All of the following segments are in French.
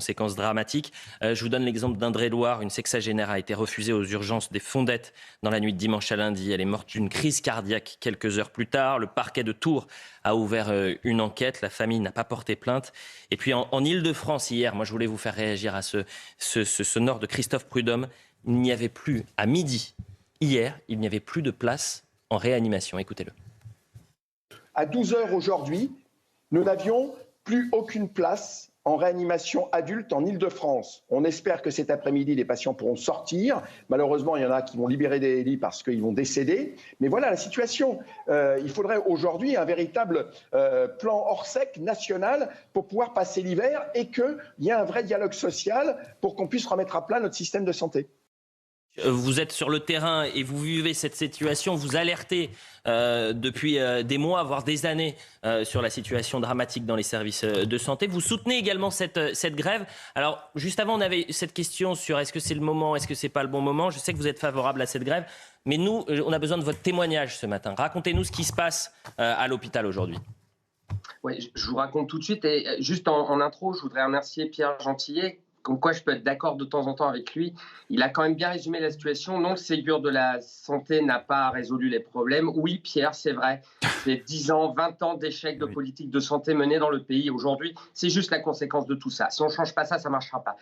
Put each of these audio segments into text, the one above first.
conséquences dramatiques. Je vous donne l'exemple d'Indre-et-Loire. Une sexagénaire a été refusée aux urgences des Fondettes dans la nuit de dimanche à lundi. Elle est morte d'une crise cardiaque quelques heures plus tard. Le parquet de Tours a ouvert une enquête. La famille n'a pas porté plainte. Et puis en Ile-de-France, hier, moi je voulais vous faire réagir à ce sonore de Christophe Prudhomme. Il n'y avait plus, à midi, hier, il n'y avait plus de place en réanimation. Écoutez-le. À 12 heures aujourd'hui, nous n'avions plus aucune place en réanimation adulte en Ile-de-France. On espère que cet après-midi, les patients pourront sortir. Malheureusement, il y en a qui vont libérer des lits parce qu'ils vont décéder. Mais voilà la situation. Il faudrait aujourd'hui un véritable plan Orsec national pour pouvoir passer l'hiver et qu'il y ait un vrai dialogue social pour qu'on puisse remettre à plat notre système de santé. Vous êtes sur le terrain et vous vivez cette situation, vous alertez depuis des mois, voire des années, sur la situation dramatique dans les services de santé. Vous soutenez également cette grève. Alors, juste avant, on avait cette question sur est-ce que c'est le moment, est-ce que c'est pas le bon moment. Je sais que vous êtes favorable à cette grève, mais nous, on a besoin de votre témoignage ce matin. Racontez-nous ce qui se passe à l'hôpital aujourd'hui. Oui, je vous raconte tout de suite. Et juste en intro, je voudrais remercier Pierre Gentillet. Comme quoi je peux être d'accord de temps en temps avec lui. Il a quand même bien résumé la situation. Non, le Ségur de la santé n'a pas résolu les problèmes. Oui, Pierre, c'est vrai. C'est 10 ans, 20 ans d'échecs de politique de santé menés dans le pays. Aujourd'hui, c'est juste la conséquence de tout ça. Si on ne change pas ça, ça ne marchera pas.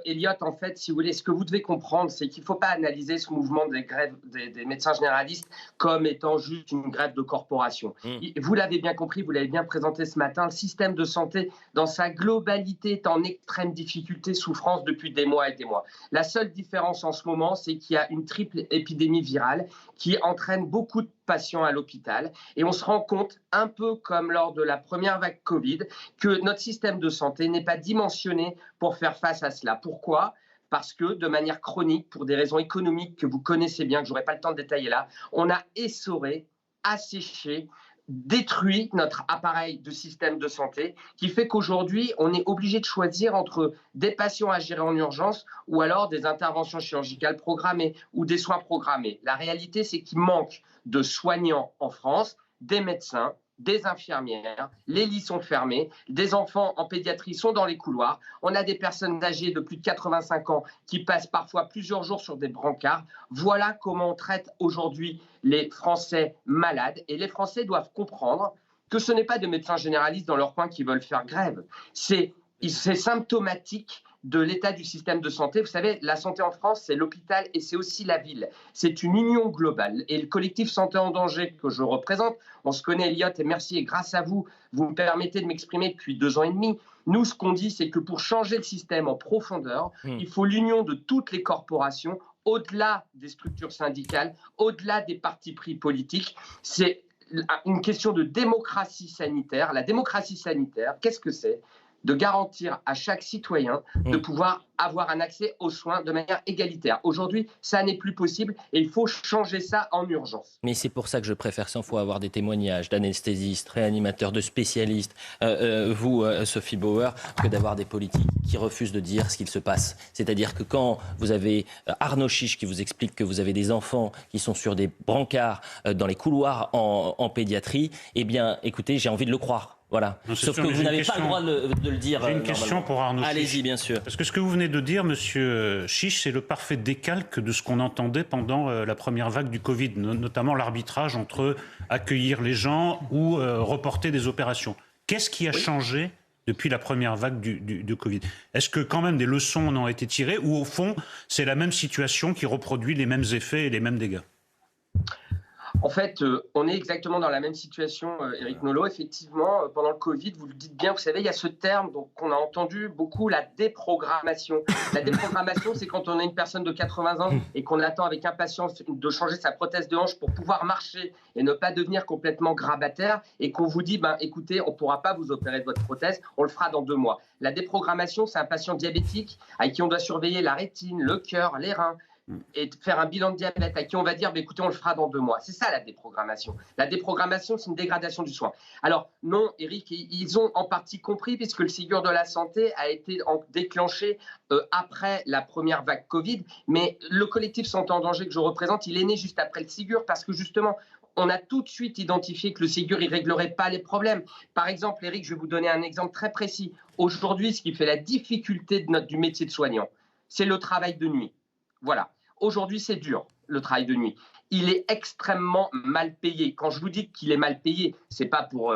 Elliot, en fait, si vous voulez, ce que vous devez comprendre, c'est qu'il ne faut pas analyser ce mouvement des grèves des médecins généralistes comme étant juste une grève de corporation. Vous l'avez bien compris, vous l'avez bien présenté ce matin, le système de santé, dans sa globalité, est en extrême difficulté, souffrance depuis des mois et des mois. La seule différence en ce moment, c'est qu'il y a une triple épidémie virale qui entraîne beaucoup de patients à l'hôpital. Et on se rend compte, un peu comme lors de la première vague Covid, que notre système de santé n'est pas dimensionné pour faire face à cela. Pourquoi ? Parce que de manière chronique, pour des raisons économiques que vous connaissez bien, que je n'aurai pas le temps de détailler là, on a essoré, asséché, détruit notre appareil de système de santé, qui fait qu'aujourd'hui, on est obligé de choisir entre des patients à gérer en urgence ou alors des interventions chirurgicales programmées ou des soins programmés. La réalité, c'est qu'il manque de soignants en France, des médecins, des infirmières, les lits sont fermés, des enfants en pédiatrie sont dans les couloirs, on a des personnes âgées de plus de 85 ans qui passent parfois plusieurs jours sur des brancards. Voilà comment on traite aujourd'hui les Français malades. Et les Français doivent comprendre que ce n'est pas des médecins généralistes dans leur coin qui veulent faire grève. C'est symptomatique de l'état du système de santé. Vous savez, la santé en France, c'est l'hôpital et c'est aussi la ville. C'est une union globale. Et le collectif Santé en danger que je représente, on se connaît, Elliot, et merci, et grâce à vous, vous me permettez de m'exprimer depuis 2 ans et demi. Nous, ce qu'on dit, c'est que pour changer le système en profondeur, il faut l'union de toutes les corporations, au-delà des structures syndicales, au-delà des partis pris politiques. C'est une question de démocratie sanitaire. La démocratie sanitaire, qu'est-ce que c'est ? De garantir à chaque citoyen de pouvoir avoir un accès aux soins de manière égalitaire. Aujourd'hui, ça n'est plus possible et il faut changer ça en urgence. Mais c'est pour ça que je préfère 100 fois avoir des témoignages d'anesthésistes, réanimateurs, de spécialistes, vous, Sophie Bauer, que d'avoir des politiques qui refusent de dire ce qu'il se passe. C'est-à-dire que quand vous avez Arnaud Chiche qui vous explique que vous avez des enfants qui sont sur des brancards dans les couloirs en pédiatrie, eh bien, écoutez, j'ai envie de le croire. Voilà. Non, sauf que vous n'avez pas le droit de le dire. J'ai une question pour Arnaud Chiche. Allez-y, bien sûr. Parce que ce que vous venez de dire, monsieur Chiche, c'est le parfait décalque de ce qu'on entendait pendant la première vague du Covid, notamment l'arbitrage entre accueillir les gens ou reporter des opérations. Qu'est-ce qui a changé depuis la première vague du Covid ? Est-ce que quand même des leçons en ont été tirées ou au fond, c'est la même situation qui reproduit les mêmes effets et les mêmes dégâts ? En fait, on est exactement dans la même situation, Éric Nolot. Effectivement, pendant le Covid, vous le dites bien, vous savez, il y a ce terme qu'on a entendu beaucoup, la déprogrammation. La déprogrammation, c'est quand on a une personne de 80 ans et qu'on attend avec impatience de changer sa prothèse de hanche pour pouvoir marcher et ne pas devenir complètement grabataire et qu'on vous dit, écoutez, on ne pourra pas vous opérer de votre prothèse, on le fera dans 2 mois. La déprogrammation, c'est un patient diabétique à qui on doit surveiller la rétine, le cœur, les reins, et faire un bilan de diabète à qui on va dire écoutez, on le fera dans 2 mois. C'est ça la déprogrammation. La déprogrammation, c'est une dégradation du soin. Alors non, Éric, ils ont en partie compris puisque le Ségur de la santé a été déclenché après la première vague Covid, mais le collectif Santé en danger que je représente, il est né juste après le Ségur parce que justement, on a tout de suite identifié que le Ségur ne réglerait pas les problèmes. Par exemple, Eric, je vais vous donner un exemple très précis. Aujourd'hui, ce qui fait la difficulté du métier de soignant, c'est le travail de nuit. Voilà. Aujourd'hui, c'est dur, le travail de nuit. Il est extrêmement mal payé. Quand je vous dis qu'il est mal payé, ce n'est pas pour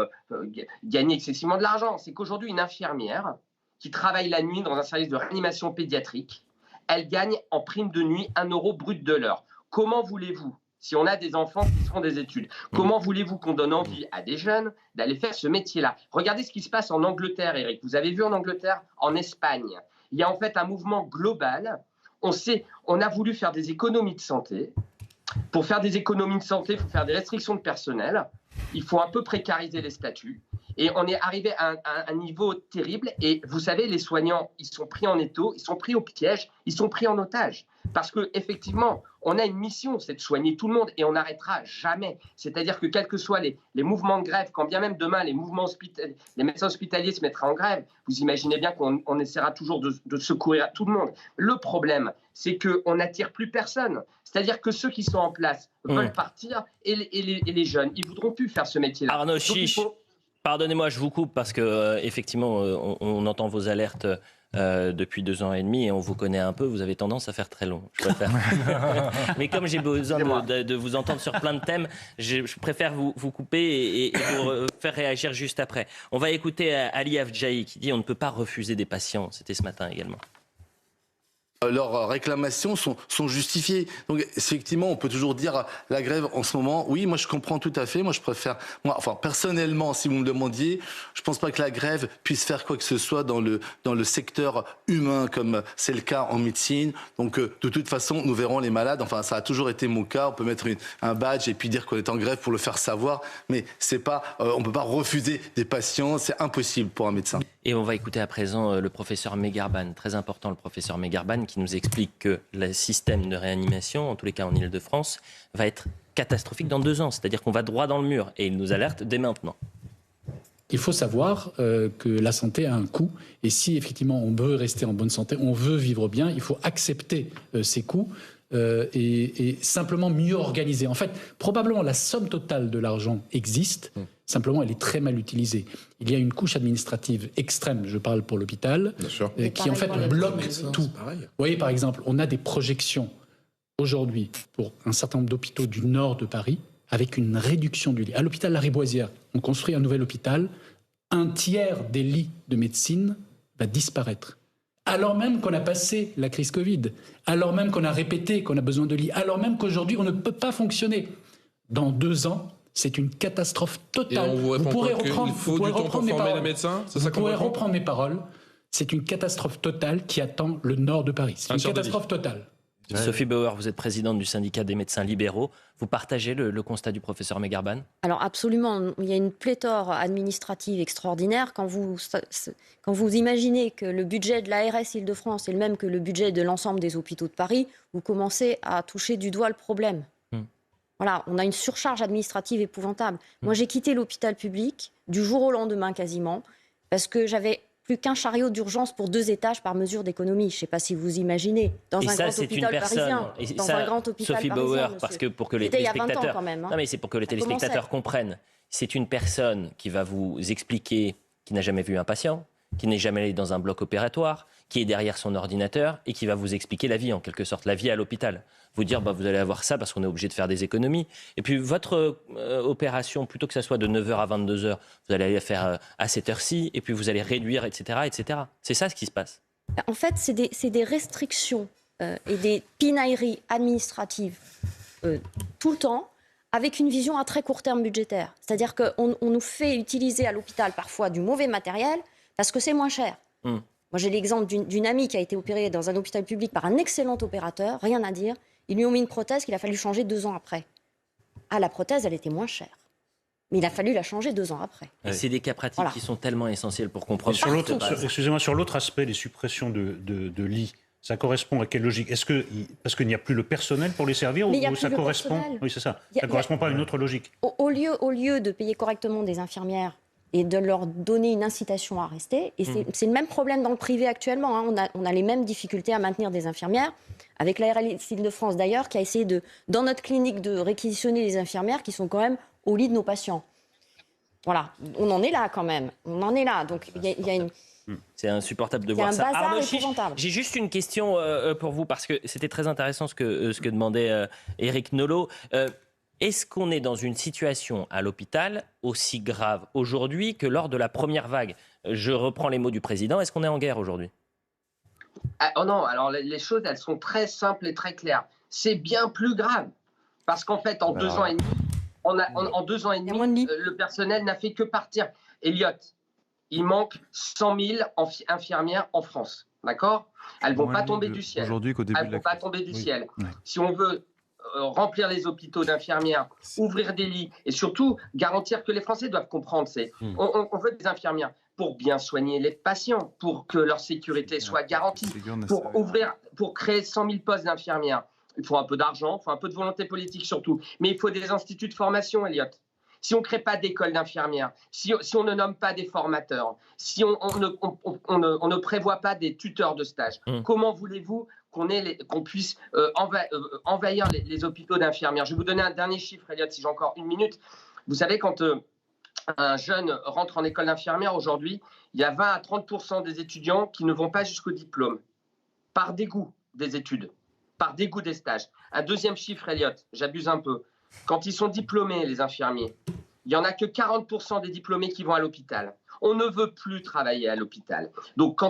gagner excessivement de l'argent. C'est qu'aujourd'hui, une infirmière qui travaille la nuit dans un service de réanimation pédiatrique, elle gagne en prime de nuit 1 € brut de l'heure. Comment voulez-vous, si on a des enfants qui font des études, comment voulez-vous qu'on donne envie à des jeunes d'aller faire ce métier-là? Regardez ce qui se passe en Angleterre, Eric. Vous avez vu en Angleterre, en Espagne, il y a en fait un mouvement global. On a voulu faire des économies de santé. Pour faire des économies de santé, il faut faire des restrictions de personnel. Il faut un peu précariser les statuts. Et on est arrivé à un niveau terrible. Et vous savez, les soignants, ils sont pris en étau, ils sont pris au piège, ils sont pris en otage. Parce qu'effectivement, on a une mission, c'est de soigner tout le monde et on n'arrêtera jamais. C'est-à-dire que quels que soient les mouvements de grève, quand bien même demain les médecins hospitaliers se mettraient en grève, vous imaginez bien qu'on essaiera toujours de secourir tout le monde. Le problème, c'est qu'on n'attire plus personne. C'est-à-dire que ceux qui sont en place veulent partir et les jeunes, ils ne voudront plus faire ce métier-là. Arnaud Chiche, pardonnez-moi, je vous coupe parce que effectivement, on entend vos alertes depuis 2 ans et demi et on vous connaît un peu, vous avez tendance à faire très long. Je préfère. Mais comme j'ai besoin de vous entendre sur plein de thèmes, je préfère vous couper et vous faire réagir juste après. On va écouter Ali Afjahi qui dit on ne peut pas refuser des patients. C'était ce matin également. Leurs réclamations sont justifiées. Donc effectivement, on peut toujours dire la grève en ce moment. Oui, moi je comprends tout à fait. Moi je préfère, personnellement, si vous me demandiez, je pense pas que la grève puisse faire quoi que ce soit dans le secteur humain comme c'est le cas en médecine. Donc de toute façon, nous verrons les malades. Enfin, ça a toujours été mon cas. On peut mettre un badge et puis dire qu'on est en grève pour le faire savoir. Mais c'est pas, on peut pas refuser des patients. C'est impossible pour un médecin. Et on va écouter à présent le professeur Megarban, très important le professeur Megarban, qui nous explique que le système de réanimation, en tous les cas en Ile-de-France, va être catastrophique dans 2 ans. C'est-à-dire qu'on va droit dans le mur et il nous alerte dès maintenant. Il faut savoir que la santé a un coût et si effectivement on veut rester en bonne santé, on veut vivre bien, il faut accepter ces coûts et simplement mieux organiser. En fait, probablement la somme totale de l'argent existe, simplement elle est très mal utilisée. Il y a une couche administrative extrême, je parle pour l'hôpital, qui en fait bloque tout. Vous voyez par exemple, on a des projections aujourd'hui pour un certain nombre d'hôpitaux du nord de Paris avec une réduction du lit. À l'hôpital Lariboisière, on construit un nouvel hôpital, 1/3 des lits de médecine va disparaître. Alors même qu'on a passé la crise Covid, alors même qu'on a répété qu'on a besoin de lits, alors même qu'aujourd'hui on ne peut pas fonctionner. Dans 2 ans, c'est une catastrophe totale. Vous pourrez reprendre, vous pourrez reprendre mes paroles. Vous pourrez reprendre mes paroles. C'est une catastrophe totale qui attend le nord de Paris. C'est une catastrophe totale. Sophie Bauer, vous êtes présidente du syndicat des médecins libéraux. Vous partagez le constat du professeur Megarban? Alors absolument, il y a une pléthore administrative extraordinaire. Quand vous imaginez que le budget de l'ARS Île-de-France est le même que le budget de l'ensemble des hôpitaux de Paris, vous commencez à toucher du doigt le problème. Voilà, on a une surcharge administrative épouvantable. Moi, j'ai quitté l'hôpital public du jour au lendemain quasiment parce que j'avais plus qu'un chariot d'urgence pour 2 étages par mesure d'économie. Je ne sais pas si vous imaginez. Dans un grand hôpital parisien. Sophie Bauer, parce que pour que les téléspectateurs, quand même, non mais c'est pour que les téléspectateurs comprennent. C'est une personne qui va vous expliquer, qui n'a jamais vu un patient, qui n'est jamais allé dans un bloc opératoire, qui est derrière son ordinateur et qui va vous expliquer la vie en quelque sorte, la vie à l'hôpital. Vous dire vous allez avoir ça parce qu'on est obligé de faire des économies. Et puis votre opération, plutôt que ça soit de 9h à 22h, vous allez la faire à cette heure-ci et puis vous allez réduire, etc. etc. C'est ça ce qui se passe. En fait, c'est des restrictions et des pinailleries administratives tout le temps avec une vision à très court terme budgétaire. C'est-à-dire qu'on nous fait utiliser à l'hôpital parfois du mauvais matériel parce que c'est moins cher. Moi, j'ai l'exemple d'une amie qui a été opérée dans un hôpital public par un excellent opérateur, rien à dire. Ils lui ont mis une prothèse qu'il a fallu changer 2 ans après. Ah, la prothèse, elle était moins chère. Mais il a fallu la changer 2 ans après. Et c'est des cas pratiques qui sont tellement essentiels pour comprendre. Excusez-moi, sur l'autre aspect, les suppressions de lits, ça correspond à quelle logique? Est-ce que parce qu'il n'y a plus le personnel pour les servir ou ça correspond? Oui, c'est ça. Ça correspond pas à une autre logique. Au lieu de payer correctement des infirmières et de leur donner une incitation à rester. Et c'est le même problème dans le privé actuellement. Hein. On a les mêmes difficultés à maintenir des infirmières, avec la RLS Île-de-France d'ailleurs, qui a essayé, dans notre clinique, de réquisitionner les infirmières qui sont quand même au lit de nos patients. Voilà, on en est là quand même. On en est là. Donc il y a une... C'est insupportable de voir ça. C'est un bazar Arnaud Chiche, épouvantable. j'ai juste une question pour vous, parce que c'était très intéressant ce que demandait Éric Nolot. Est-ce qu'on est dans une situation à l'hôpital aussi grave aujourd'hui que lors de la première vague ? Je reprends les mots du président. Est-ce qu'on est en guerre aujourd'hui ? Oh non, alors les choses, elles sont très simples et très claires. C'est bien plus grave. Parce qu'en fait, en 2 ans et demi, en 2 ans et demi, le personnel n'a fait que partir. Elliot, il manque 100 000 infirmières en France. D'accord ? Elles ne vont pas tomber du ciel. Elles ne vont pas tomber du ciel. Si on veut remplir les hôpitaux d'infirmières, ouvrir des lits et surtout garantir que les Français doivent comprendre, on veut des infirmières pour bien soigner les patients, pour que leur sécurité soit garantie, pour créer 100 000 postes d'infirmières. Il faut un peu d'argent, il faut un peu de volonté politique surtout, mais il faut des instituts de formation, Elliot. Si on ne crée pas d'école d'infirmières, si on ne nomme pas des formateurs, si on ne prévoit pas des tuteurs de stage, comment voulez-vous qu'on puisse envahir les hôpitaux d'infirmières ? Je vais vous donner un dernier chiffre, Elliot, si j'ai encore 1 minute. Vous savez, quand un jeune rentre en école d'infirmière aujourd'hui, il y a 20 à 30% des étudiants qui ne vont pas jusqu'au diplôme, par dégoût des études, par dégoût des stages. Un deuxième chiffre, Elliot, j'abuse un peu. Quand ils sont diplômés, les infirmiers, il n'y en a que 40% des diplômés qui vont à l'hôpital. On ne veut plus travailler à l'hôpital. Donc,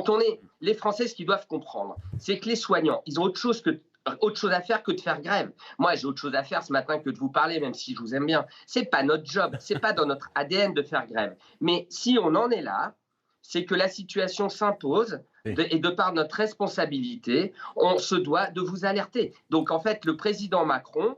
les Français, ce qu'ils doivent comprendre, c'est que les soignants, ils ont autre chose à faire que de faire grève. Moi, j'ai autre chose à faire ce matin que de vous parler, même si je vous aime bien. C'est pas notre job, c'est pas dans notre ADN de faire grève. Mais si on en est là, c'est que la situation s'impose. Et de par notre responsabilité, on se doit de vous alerter. Donc, en fait, le président Macron,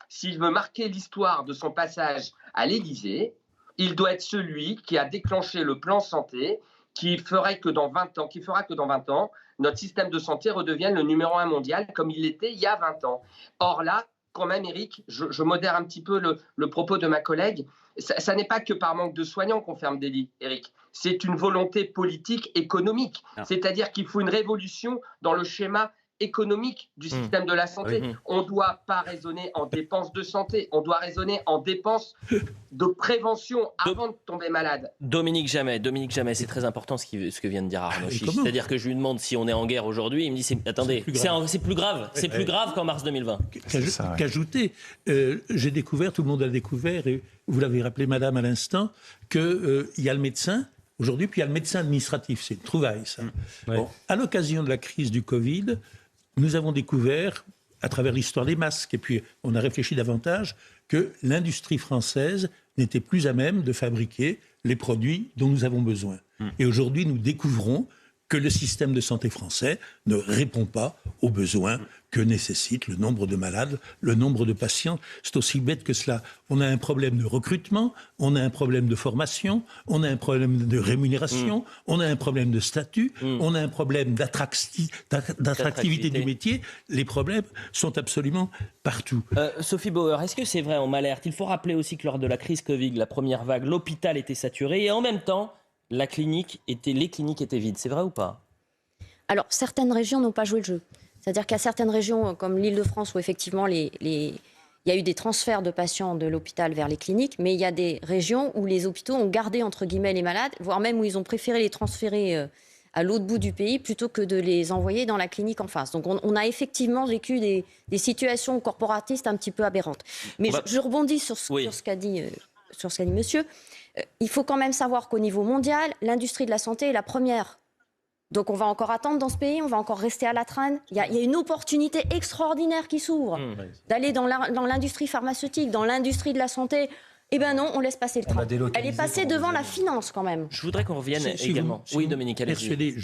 s'il veut marquer l'histoire de son passage à l'Élysée, il doit être celui qui a déclenché le plan santé qui fera que dans 20 ans, notre système de santé redevienne le numéro 1 mondial comme il l'était il y a 20 ans. Or là, quand même, Éric, je modère un petit peu le propos de ma collègue, ça n'est pas que par manque de soignants qu'on ferme des lits, Éric. C'est une volonté politique, économique. C'est-à-dire qu'il faut une révolution dans le schéma économique du système de la santé. On ne doit pas raisonner en dépenses de santé, on doit raisonner en dépenses de prévention avant de tomber malade. Dominique Jamais, c'est très important ce que vient de dire Arnaud Chiche. C'est-à-dire que je lui demande si on est en guerre aujourd'hui, il me dit attendez, c'est plus grave, c'est plus grave qu'en mars 2020. Qu'ajouter, j'ai découvert, tout le monde a découvert, et vous l'avez rappelé madame à l'instant, qu'il y a le médecin aujourd'hui, puis il y a le médecin administratif, c'est une trouvaille ça. Bon, à l'occasion de la crise du Covid, nous avons découvert, à travers l'histoire des masques, et puis on a réfléchi davantage, que l'industrie française n'était plus à même de fabriquer les produits dont nous avons besoin. Et aujourd'hui, nous découvrons que le système de santé français ne répond pas aux besoins que nécessite le nombre de malades, le nombre de patients. C'est aussi bête que cela. On a un problème de recrutement, on a un problème de formation, on a un problème de rémunération, on a un problème de statut, on a un problème d'attractivité du métier. Les problèmes sont absolument partout. Sophie Bauer, est-ce que c'est vrai, on m'alerte ? Il faut rappeler aussi que lors de la crise Covid, la première vague, l'hôpital était saturé et en même temps, les cliniques étaient vides. C'est vrai ou pas ? Alors, certaines régions n'ont pas joué le jeu. C'est-à-dire qu'il y a certaines régions, comme l'Île-de-France, où effectivement, il y a eu des transferts de patients de l'hôpital vers les cliniques, mais il y a des régions où les hôpitaux ont gardé, entre guillemets, les malades, voire même où ils ont préféré les transférer à l'autre bout du pays plutôt que de les envoyer dans la clinique en face. Donc, on a effectivement vécu des situations corporatistes un petit peu aberrantes. Mais je rebondis sur ce qu'a dit monsieur. Il faut quand même savoir qu'au niveau mondial, l'industrie de la santé est la première. Donc on va encore attendre dans ce pays, on va encore rester à la traîne. Il y a une opportunité extraordinaire qui s'ouvre d'aller dans l'industrie pharmaceutique, dans l'industrie de la santé. Eh bien non, on laisse passer le train. Elle est passée devant la finance quand même. Je voudrais qu'on revienne également. Oui, Dominique, allez-y.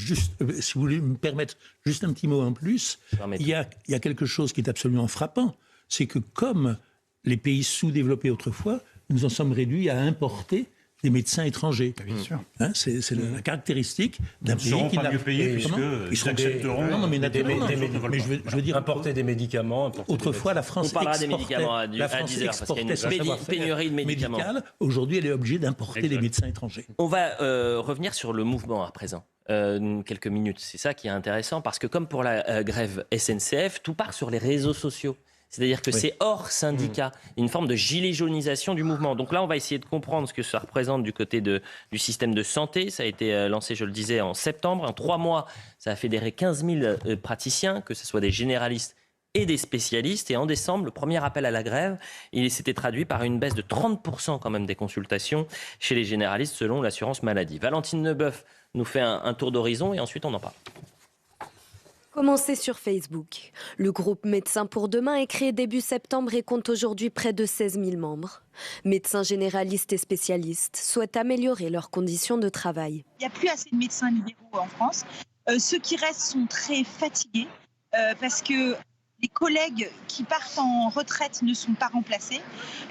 Si vous voulez me permettre juste un petit mot en plus, il y a quelque chose qui est absolument frappant. C'est que comme les pays sous-développés autrefois, nous en sommes réduits à importer des médecins étrangers. Bien sûr. Hein, c'est la caractéristique d'un Ils ne seront pays qui pas n'a mieux payés puisqu'ils accepteront importer des médicaments. Autrefois, la France exportait son pénurie de médicaments. médical. Aujourd'hui, elle est obligée d'importer des médecins étrangers. On va revenir sur le mouvement à présent. Quelques minutes. C'est ça qui est intéressant parce que comme pour la grève SNCF, tout part sur les réseaux sociaux. C'est-à-dire que c'est hors syndicat, une forme de gilet jaunisation du mouvement. Donc là, on va essayer de comprendre ce que ça représente du côté du système de santé. Ça a été lancé, je le disais, en septembre. En 3 mois, ça a fédéré 15 000 praticiens, que ce soit des généralistes et des spécialistes. Et en décembre, le premier appel à la grève, il s'était traduit par une baisse de 30% quand même des consultations chez les généralistes selon l'assurance maladie. Valentine Leboeuf nous fait un tour d'horizon et ensuite on en parle. Commencez sur Facebook. Le groupe Médecins pour demain est créé début septembre et compte aujourd'hui près de 16 000 membres. Médecins généralistes et spécialistes souhaitent améliorer leurs conditions de travail. Il n'y a plus assez de médecins libéraux en France. Ceux qui restent sont très fatigués parce que les collègues qui partent en retraite ne sont pas remplacés.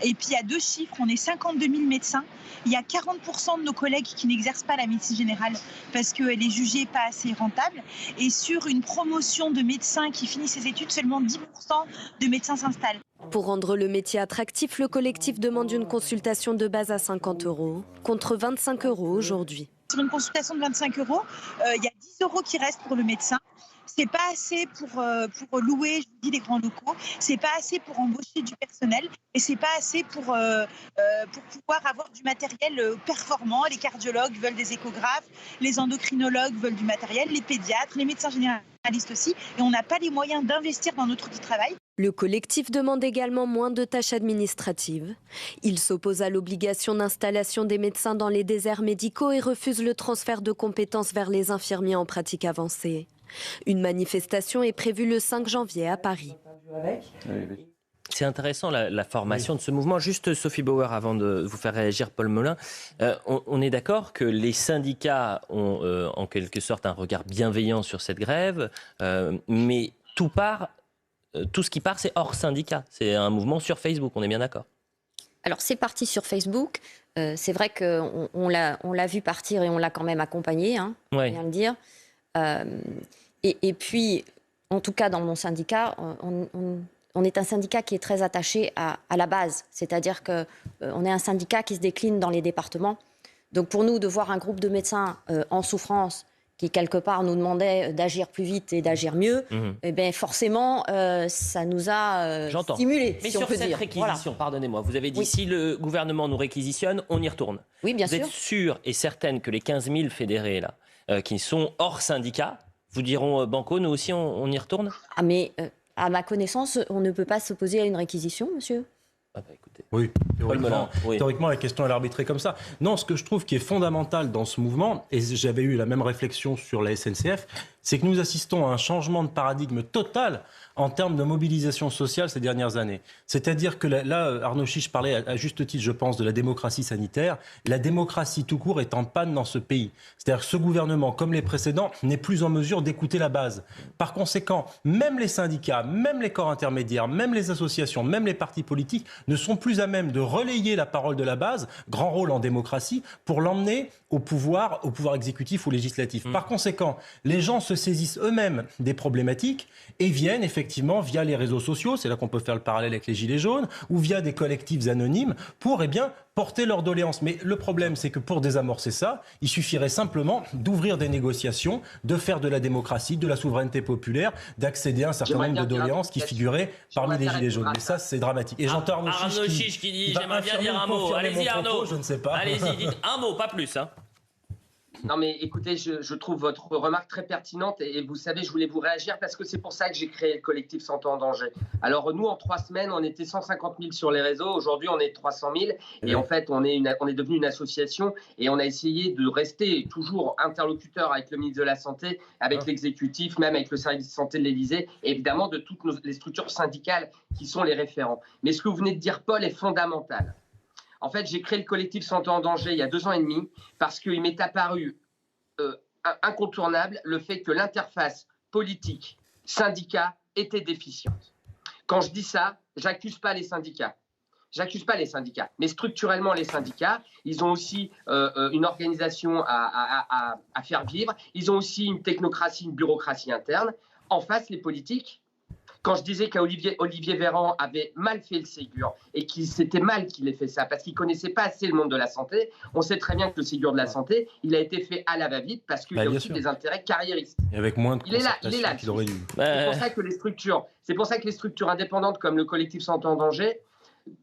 Et puis il y a 2 chiffres, on est 52 000 médecins. Il y a 40% de nos collègues qui n'exercent pas la médecine générale parce qu'elle est jugée pas assez rentable. Et sur une promotion de médecins qui finissent ses études, seulement 10% de médecins s'installent. Pour rendre le métier attractif, le collectif demande une consultation de base à 50 €, contre 25 € aujourd'hui. Sur une consultation de 25 €, il y a 10 € qui restent pour le médecin. C'est pas assez pour louer, je vous dis, les grands locaux. C'est pas assez pour embaucher du personnel. Et c'est pas assez pour pouvoir avoir du matériel performant. Les cardiologues veulent des échographes, les endocrinologues veulent du matériel, les pédiatres, les médecins généralistes aussi. Et on n'a pas les moyens d'investir dans notre outil de travail. Le collectif demande également moins de tâches administratives. Il s'oppose à l'obligation d'installation des médecins dans les déserts médicaux et refuse le transfert de compétences vers les infirmiers en pratique avancée. Une manifestation est prévue le 5 janvier à Paris. C'est intéressant la formation de ce mouvement. Juste Sophie Bauer, avant de vous faire réagir, Paul Melun, on est d'accord que les syndicats ont en quelque sorte un regard bienveillant sur cette grève, mais tout ce qui part, c'est hors syndicat. C'est un mouvement sur Facebook, on est bien d'accord. Alors c'est parti sur Facebook. C'est vrai qu'on l'a vu partir et on l'a quand même accompagné, hein, Ouais. faut bien le dire. Et puis, en tout cas, dans mon syndicat, on est un syndicat qui est très attaché à la base. C'est-à-dire qu'on est un syndicat qui se décline dans les départements. Donc pour nous, de voir un groupe de médecins en souffrance qui, quelque part, nous demandait d'agir plus vite et d'agir mieux, eh bien, forcément, ça nous a stimulés. Mais si on sur peut cette dire. réquisition, pardonnez-moi, vous avez dit Oui. si le gouvernement nous réquisitionne, on y retourne. Oui, bien Vous sûr. êtes sûre et certaine que les 15 000 fédérés, là, qui sont hors syndicat, vous diront banco, nous aussi, on y retourne ? Ah, mais à ma connaissance, on ne peut pas s'opposer à une réquisition, monsieur. Ah bah, écoutez. Oui, Melun, oui. théoriquement, la question est arbitrée comme ça. Non, ce que je trouve qui est fondamental dans ce mouvement, et j'avais eu la même réflexion sur la SNCF, c'est que nous assistons à un changement de paradigme total en termes de mobilisation sociale ces dernières années. C'est-à-dire que là, Arnaud Chiche parlait à juste titre, je pense, de la démocratie sanitaire. La démocratie tout court est en panne dans ce pays. C'est-à-dire que ce gouvernement, comme les précédents, n'est plus en mesure d'écouter la base. Par conséquent, même les syndicats, même les corps intermédiaires, même les associations, même les partis politiques ne sont plus à même de relayer la parole de la base, grand rôle en démocratie, pour l'emmener au pouvoir exécutif ou législatif. Par conséquent, les gens se saisissent eux-mêmes des problématiques et viennent effectivement via les réseaux sociaux, c'est là qu'on peut faire le parallèle avec les Gilets jaunes, ou via des collectifs anonymes pour porter leurs doléances. Mais le problème, c'est que pour désamorcer ça, il suffirait simplement d'ouvrir des négociations, de faire de la démocratie, de la souveraineté populaire, d'accéder à un certain nombre de doléances qui figuraient parmi les Gilets jaunes. Mais ça, c'est dramatique. Et j'entends Arnaud Chiche qui dit « j'aimerais bien dire un mot ». Allez-y Arnaud, je ne sais pas. Allez-y, dites un mot, pas plus. Hein. Non mais écoutez, je trouve votre remarque très pertinente et vous savez, je voulais vous réagir parce que c'est pour ça que j'ai créé le collectif Santé en danger. Alors nous, en 3 semaines, on était 150 000 sur les réseaux. Aujourd'hui, on est 300 000 et en fait, on est devenu une association et on a essayé de rester toujours interlocuteur avec le ministre de la Santé, avec l'exécutif, même avec le service de santé de l'Élysée et évidemment de toutes les structures syndicales qui sont les référents. Mais ce que vous venez de dire, Paul, est fondamental. En fait, j'ai créé le collectif Santé en danger il y a 2 ans et demi parce qu'il m'est apparu incontournable le fait que l'interface politique-syndicat était déficiente. Quand je dis ça, j'accuse pas les syndicats. J'accuse pas les syndicats, mais structurellement, les syndicats, ils ont aussi une organisation à faire vivre. Ils ont aussi une technocratie, une bureaucratie interne. En face, les politiques. Quand je disais qu'Olivier Véran avait mal fait le Ségur et qu'il c'était mal qu'il ait fait ça parce qu'il connaissait pas assez le monde de la santé, on sait très bien que le Ségur de la santé, il a été fait à la va-vite parce qu'il y a aussi des intérêts carriéristes. Et avec moins de concertation qu'il aurait dû. C'est pour ça que les structures indépendantes comme le collectif Santé en danger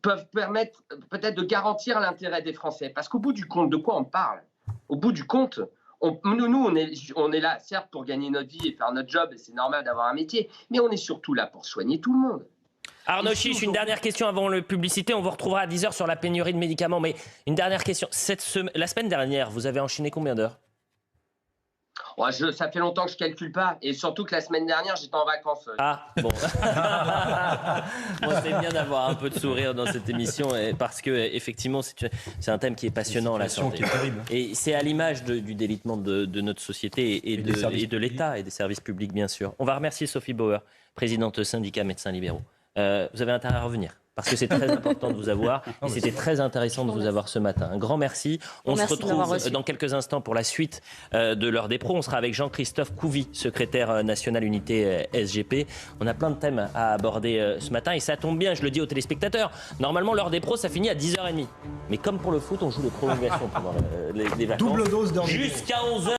peuvent permettre peut-être de garantir l'intérêt des Français. Parce qu'au bout du compte, de quoi on parle ? Au bout du compte, on est là, certes, pour gagner notre vie et faire notre job, et c'est normal d'avoir un métier, mais on est surtout là pour soigner tout le monde. Arnaud Chiche, une dernière question avant la publicité. On vous retrouvera à 10h sur la pénurie de médicaments. Mais une dernière question. La semaine dernière, vous avez enchaîné combien d'heures ? Ça fait longtemps que je ne calcule pas. Et surtout que la semaine dernière, j'étais en vacances. Ah, bon. Bon, c'est bien d'avoir un peu de sourire dans cette émission parce que effectivement, c'est un thème qui est passionnant, la santé. Qui est terrible. Et c'est à l'image du délitement de notre société et de l'État et des services publics, bien sûr. On va remercier Sophie Bauer, présidente syndicat médecins libéraux. Vous avez intérêt à revenir. Parce que c'est très important de vous avoir et c'était très intéressant de vous avoir ce matin. Un grand merci. On se retrouve dans quelques instants pour la suite de l'heure des pros. On sera avec Jean-Christophe Couvi, secrétaire national unité SGP. On a plein de thèmes à aborder ce matin et ça tombe bien, je le dis aux téléspectateurs. Normalement, l'heure des pros, ça finit à 10h30. Mais comme pour le foot, on joue les prolongations pendant les vacances. Double dose d'heure. Jusqu'à 11h.